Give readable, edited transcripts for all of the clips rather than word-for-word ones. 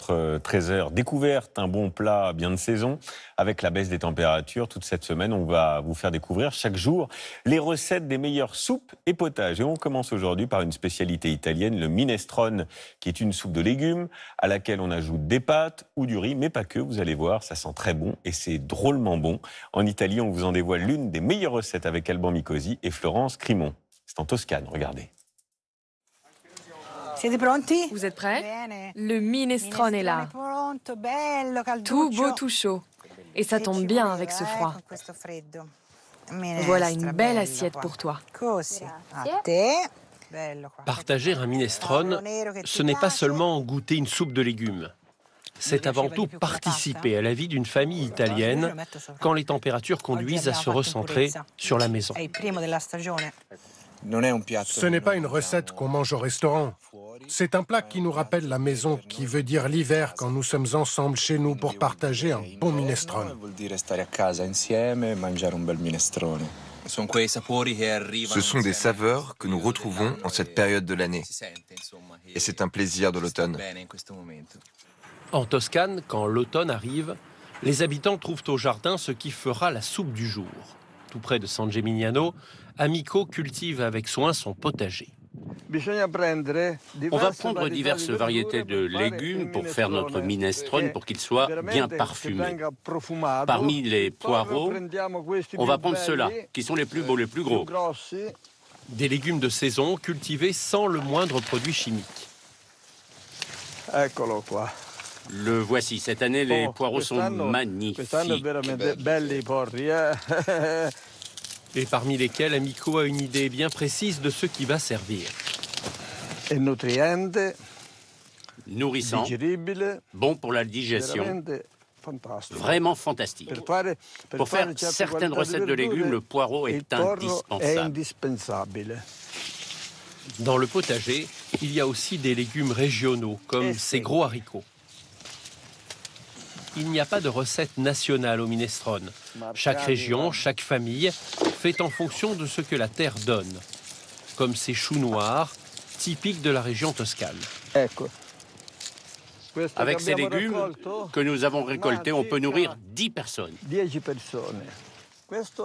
notre trésor découverte, un bon plat bien de saison. Avec la baisse des températures, toute cette semaine, on va vous faire découvrir chaque jour les recettes des meilleures soupes et potages. Et on commence aujourd'hui par une spécialité italienne, le minestrone, qui est une soupe de légumes à laquelle on ajoute des pâtes ou du riz, mais pas que, vous allez voir, ça sent très bon et c'est drôlement bon. En Italie, on vous en dévoile l'une des meilleures recettes avec Alban Micosi et Florence Crimon. C'est en Toscane, regardez. Vous êtes prêts? Le minestrone est là. Tout beau, tout chaud. Et ça tombe bien avec ce froid. Voilà une belle assiette pour toi. Partager un minestrone, ce n'est pas seulement goûter une soupe de légumes. C'est avant tout participer à la vie d'une famille italienne quand les températures conduisent à se recentrer sur la maison. Ce n'est pas une recette qu'on mange au restaurant. C'est un plat qui nous rappelle la maison, qui veut dire l'hiver quand nous sommes ensemble chez nous pour partager un bon minestrone. Ce sont des saveurs que nous retrouvons en cette période de l'année. Et c'est un plaisir de l'automne. En Toscane, quand l'automne arrive, les habitants trouvent au jardin ce qui fera la soupe du jour. Tout près de San Gimignano, Amico cultive avec soin son potager. On va prendre diverses variétés de légumes pour faire notre minestrone pour qu'il soit bien parfumé. Parmi les poireaux, on va prendre ceux-là, qui sont les plus beaux, les plus gros. Des légumes de saison cultivés sans le moindre produit chimique. Le voici. Cette année, les poireaux sont magnifiques. Et parmi lesquels Amico a une idée bien précise de ce qui va servir. Nourrissant, bon pour la digestion, vraiment fantastique. Pour faire certaines recettes de légumes, le poireau est indispensable. Dans le potager, il y a aussi des légumes régionaux, comme ces gros haricots. Il n'y a pas de recette nationale au minestrone. Chaque région, chaque famille fait en fonction de ce que la terre donne, comme ces choux noirs, typiques de la région toscane. Avec ces légumes que nous avons récoltés, on peut nourrir 10 personnes.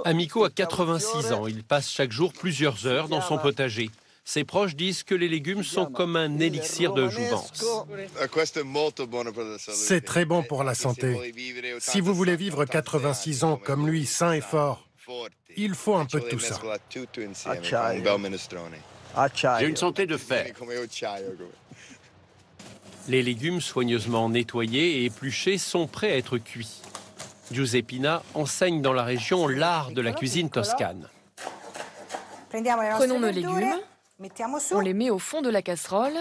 Amico a 86 ans. Il passe chaque jour plusieurs heures dans son potager. Ses proches disent que les légumes sont comme un élixir de jouvence. C'est très bon pour la santé. Si vous voulez vivre 86 ans comme lui, sain et fort, il faut un peu de tout ça. J'ai une santé de fer. Les légumes soigneusement nettoyés et épluchés sont prêts à être cuits. Giuseppina enseigne dans la région l'art de la cuisine toscane. Prenons nos légumes, on les met au fond de la casserole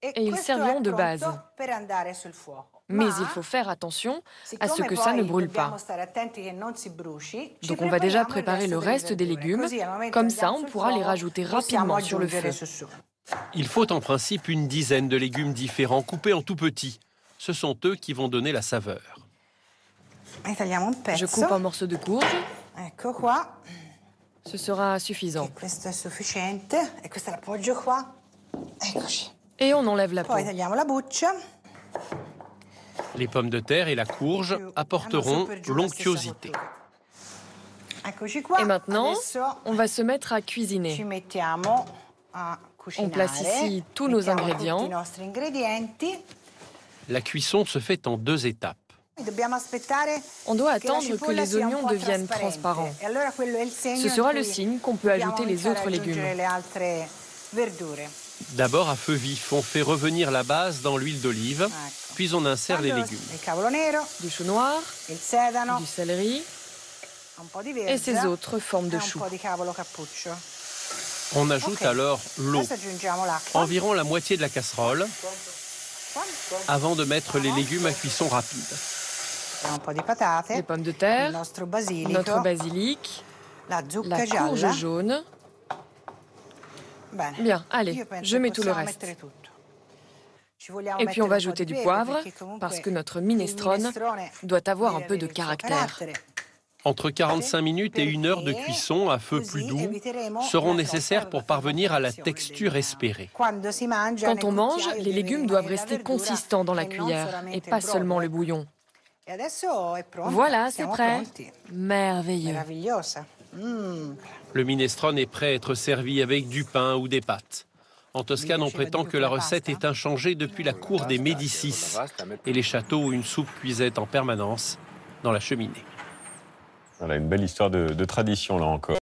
et ils serviront de base. Mais il faut faire attention à ce que ça ne brûle pas. Donc on va déjà préparer le reste des légumes, comme ça on pourra les rajouter rapidement sur le feu. Il faut en principe une dizaine de légumes différents coupés en tout petits. Ce sont eux qui vont donner la saveur. Je coupe un morceau de courge. Ce sera suffisant. Et on enlève la peau. Les pommes de terre et la courge apporteront l'onctuosité. Et maintenant, on va se mettre à cuisiner. On place ici tous nos ingrédients. La cuisson se fait en 2 étapes. On doit attendre que les oignons deviennent transparents. Ce sera le signe qu'on peut ajouter les autres légumes. D'abord, à feu vif, on fait revenir la base dans l'huile d'olive, puis on insère les légumes. Du chou noir, du céleri et ces autres formes de choux. On ajoute alors l'eau, environ la moitié de la casserole, avant de mettre les légumes à cuisson rapide. Les pommes de terre, notre basilic, la courge jaune. Bien, allez, je mets tout le reste. Et puis on va ajouter du poivre, parce que notre minestrone doit avoir un peu de caractère. Entre 45 minutes et 1 heure de cuisson à feu plus doux seront nécessaires pour parvenir à la texture espérée. Quand on mange, les légumes doivent rester consistants dans la cuillère et pas seulement le bouillon. Voilà, c'est prêt. Merveilleux. Le minestrone est prêt à être servi avec du pain ou des pâtes. En Toscane, on prétend que la recette est inchangée depuis la cour des Médicis et les châteaux où une soupe cuisait en permanence dans la cheminée. Voilà, une belle histoire de tradition là encore.